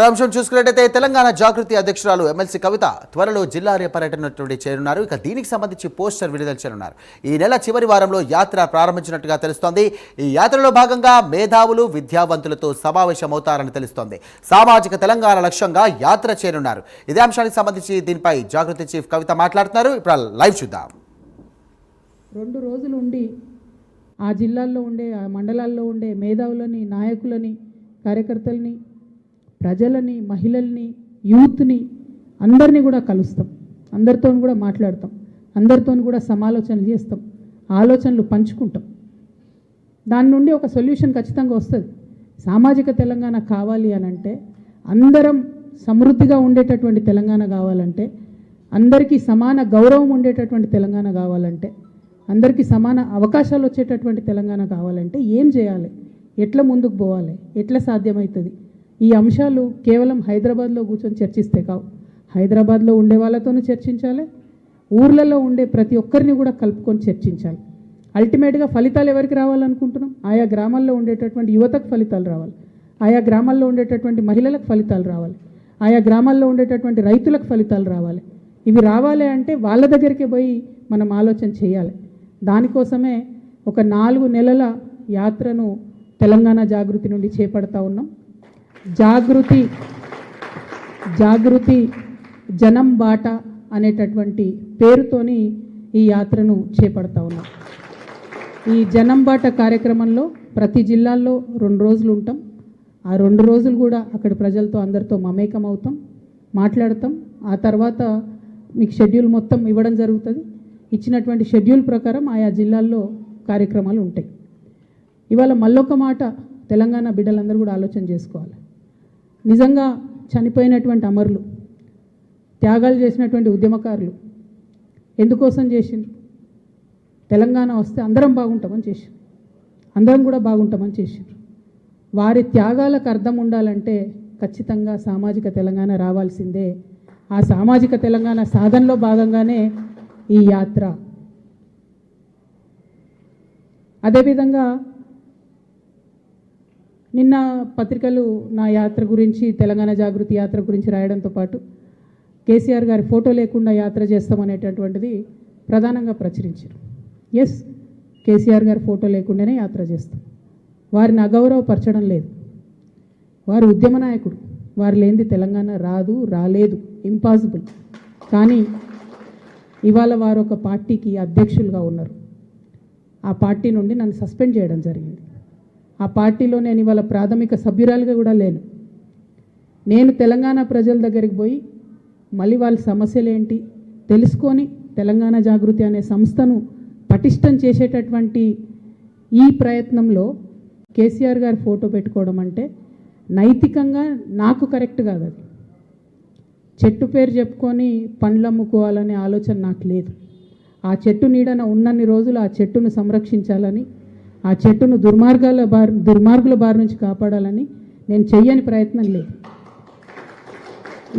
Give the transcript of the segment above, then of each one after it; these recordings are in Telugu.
అంశం చూసుకున్నట్టయితే తెలంగాణ జాగృతి అధ్యక్షురాలు ఎమ్మెల్సీ కవిత త్వరలో జిల్లా పర్యటన చేరున్నారు. ఇక దీనికి సంబంధించి పోస్టర్ విడుదల చేయనున్నారు. ఈ నెల చివరి వారంలో యాత్ర ప్రారంభించినట్టుగా తెలుస్తోంది. ఈ యాత్రలో భాగంగా మేధావులు విద్యావంతులతో సమావేశమవుతారని తెలుస్తోంది. సామాజిక తెలంగాణ లక్ష్యంగా యాత్ర చేరున్నారు. ఇదే అంశానికి సంబంధించి దీనిపై జాగృతి చీఫ్ కవిత మాట్లాడుతున్నారు. ఇప్పుడు లైవ్ చూద్దాం. 2 రోజులు ఉండి ఆ జిల్లాల్లో ఉండే ఆ మండలాల్లో ఉండే మేధావులని, నాయకులని, కార్యకర్తలని, ప్రజలని, మహిళల్ని, యూత్ని అందరినీ కూడా కలుస్తాం. అందరితో కూడా మాట్లాడతాం. అందరితో కూడా సమాలోచనలు చేస్తాం. ఆలోచనలు పంచుకుంటాం. దాని నుండి ఒక సొల్యూషన్ ఖచ్చితంగా వస్తుంది. సామాజిక తెలంగాణ కావాలి అని అంటే, అందరం సమృద్ధిగా ఉండేటటువంటి తెలంగాణ కావాలంటే, అందరికీ సమాన గౌరవం ఉండేటటువంటి తెలంగాణ కావాలంటే, అందరికీ సమాన అవకాశాలు వచ్చేటటువంటి తెలంగాణ కావాలంటే ఏం చేయాలి, ఎట్లా ముందుకు పోవాలి, ఎట్లా సాధ్యమవుతుంది, ఈ అంశాలు కేవలం హైదరాబాద్లో కూర్చొని చర్చిస్తే కావు. హైదరాబాద్లో ఉండే వాళ్ళతోనూ చర్చించాలి, ఊర్లలో ఉండే ప్రతి ఒక్కరిని కూడా కలుపుకొని చర్చించాలి. అల్టిమేట్గా ఫలితాలు ఎవరికి రావాలనుకుంటున్నాం? ఆయా గ్రామాల్లో ఉండేటటువంటి యువతకు ఫలితాలు రావాలి, ఆయా గ్రామాల్లో ఉండేటటువంటి మహిళలకు ఫలితాలు రావాలి, ఆయా గ్రామాల్లో ఉండేటటువంటి రైతులకు ఫలితాలు రావాలి. ఇవి రావాలి అంటే వాళ్ళ దగ్గరికి పోయి మనం ఆలోచన చేయాలి. దానికోసమే ఒక 4 నెలల యాత్రను తెలంగాణ జాగృతి నుండి చేపడతా ఉన్నాం. జాగృతి జనం బాట అనేటటువంటి పేరుతోని ఈ యాత్రను చేపడతా ఉన్నాం. ఈ జనం బాట కార్యక్రమంలో ప్రతి జిల్లాల్లో 2 రోజులు ఉంటాం. ఆ 2 రోజులు కూడా అక్కడ ప్రజలతో అందరితో మమేకం అవుతాం, మాట్లాడతాం. ఆ తర్వాత మీకు షెడ్యూల్ మొత్తం ఇవ్వడం జరుగుతుంది. ఇచ్చినటువంటి షెడ్యూల్ ప్రకారం ఆయా జిల్లాల్లో కార్యక్రమాలు ఉంటాయి. ఇవాళ మళ్ళొక మాట తెలంగాణ బిడ్డలందరూ కూడా ఆలోచన చేసుకోవాలి. నిజంగా చనిపోయినటువంటి అమరులు, త్యాగాలు చేసినటువంటి ఉద్యమకారులు ఎందుకోసం చేసిండ్రు? తెలంగాణ వస్తే అందరం బాగుంటామని చేసిండ్రు, అందరం కూడా బాగుంటామని చేసిండ్రు. వారి త్యాగాలకు అర్థం ఉండాలంటే ఖచ్చితంగా సామాజిక తెలంగాణ రావాల్సిందే. ఆ సామాజిక తెలంగాణ సాధనలో భాగంగానే ఈ యాత్ర. అదేవిధంగా నిన్న పత్రికలు నా యాత్ర గురించి, తెలంగాణ జాగృతి యాత్ర గురించి రాయడంతో పాటు కేసీఆర్ గారి ఫోటో లేకుండా యాత్ర చేస్తామనేటటువంటిది ప్రధానంగా ప్రచురించారు. ఎస్, కేసీఆర్ గారి ఫోటో లేకుండానే యాత్ర చేస్తాం. వారిని అగౌరవపరచడం లేదు. వారు ఉద్యమ నాయకుడు, వారు లేనిది తెలంగాణ రాదు, రాలేదు, ఇంపాసిబుల్. కానీ ఇవాళ వారు ఒక పార్టీకి అధ్యక్షులుగా ఉన్నారు. ఆ పార్టీ నుండి నన్ను సస్పెండ్ చేయడం జరిగింది. ఆ పార్టీలో నేను ఇవాళ ప్రాథమిక సభ్యురాలుగా కూడా లేను. నేను తెలంగాణ ప్రజల దగ్గరికి పోయి మళ్ళీ వాళ్ళ సమస్యలు ఏంటి తెలుసుకొని తెలంగాణ జాగృతి అనే సంస్థను పటిష్టం చేసేటటువంటి ఈ ప్రయత్నంలో కేసీఆర్ గారి ఫోటో పెట్టుకోవడం అంటే నైతికంగా నాకు కరెక్ట్ కాదు. అది చెట్టు పేరు చెప్పుకొని పండ్లు అమ్ముకోవాలనే ఆలోచన నాకు లేదు. ఆ చెట్టు నీడన ఉన్నన్ని రోజులు ఆ చెట్టును సంరక్షించాలని, ఆ చెట్టును దుర్మార్గుల బారి నుంచి కాపాడాలని నేను చెయ్యని ప్రయత్నం లేదు.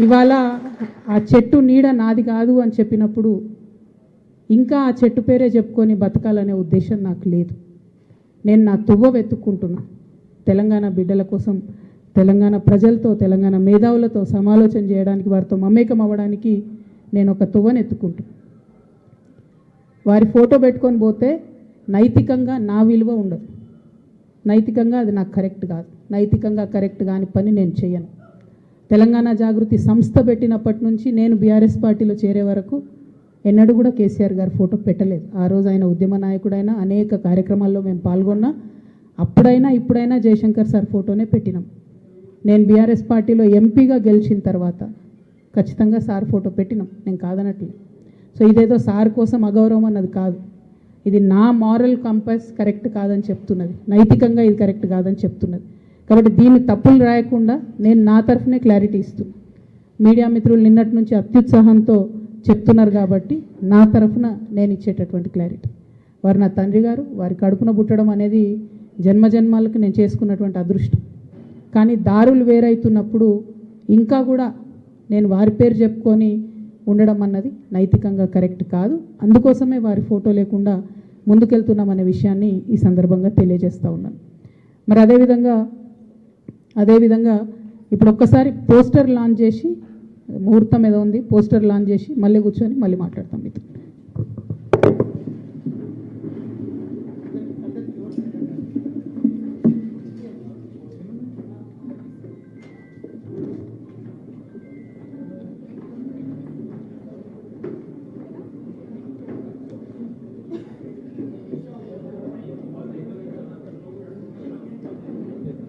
ఇవాళ ఆ చెట్టు నీడ నాది కాదు అని చెప్పినప్పుడు ఇంకా ఆ చెట్టు పేరే చెప్పుకొని బతకాలనే ఉద్దేశం నాకు లేదు. నేను నా తువ్వ వెతుక్కుంటున్నా. తెలంగాణ బిడ్డల కోసం, తెలంగాణ ప్రజలతో, తెలంగాణ మేధావులతో సమాలోచన చేయడానికి, వారితో మమేకం అవ్వడానికి నేను ఒక తువ్వను ఎత్తుకుంటున్నాను. వారి ఫోటో పెట్టుకొని పోతే నైతికంగా నా విలువ ఉండదు. నైతికంగా అది నాకు కరెక్ట్ కాదు. నైతికంగా కరెక్ట్ కాని పని నేను చేయను. తెలంగాణ జాగృతి సంస్థ పెట్టినప్పటి నుంచి నేను బీఆర్ఎస్ పార్టీలో చేరే వరకు ఎన్నడూ కూడా కేసీఆర్ గారి ఫోటో పెట్టలేదు. ఆ రోజు ఆయన ఉద్యమ నాయకుడైనా, అనేక కార్యక్రమాల్లో మేము పాల్గొన్నా. అప్పుడైనా ఇప్పుడైనా జయశంకర్ సార్ ఫోటోనే పెట్టినాం. నేను బీఆర్ఎస్ పార్టీలో ఎంపీగా గెలిచిన తర్వాత ఖచ్చితంగా సార్ ఫోటో పెట్టినాం, నేను కాదనట్లేదు. సో ఇదేదో సార్ కోసం అగౌరవం అన్నది కాదు. ఇది నా మారల్ కంపాస్ కరెక్ట్ కాదని చెప్తున్నది, నైతికంగా ఇది కరెక్ట్ కాదని చెప్తున్నది. కాబట్టి దీన్ని తప్పులు రాయకుండా నేను నా తరఫునే క్లారిటీ ఇస్తున్నాను. మీడియా మిత్రులు నిన్నటి నుంచి అత్యుత్సాహంతో చెప్తున్నారు కాబట్టి నా తరఫున నేను ఇచ్చేటటువంటి క్లారిటీ. వారు నా తండ్రి గారు, వారి కడుపున పుట్టడం అనేది జన్మజన్మాలకు నేను చేసుకున్నటువంటి అదృష్టం. కానీ దారులు వేరైతున్నప్పుడు ఇంకా కూడా నేను వారి పేరు చెప్పుకొని ఉండడం అన్నది నైతికంగా కరెక్ట్ కాదు. అందుకోసమే వారి ఫోటో లేకుండా ముందుకెళ్తున్నామనే విషయాన్ని ఈ సందర్భంగా తెలియజేస్తూ ఉన్నాను. మరి అదేవిధంగా ఇప్పుడు ఒక్కసారి పోస్టర్ లాంచ్ చేసి, ముహూర్తం ఏదో ఉంది, పోస్టర్ లాంచ్ చేసి మళ్ళీ కూర్చొని మళ్ళీ మాట్లాడతాం మీతో.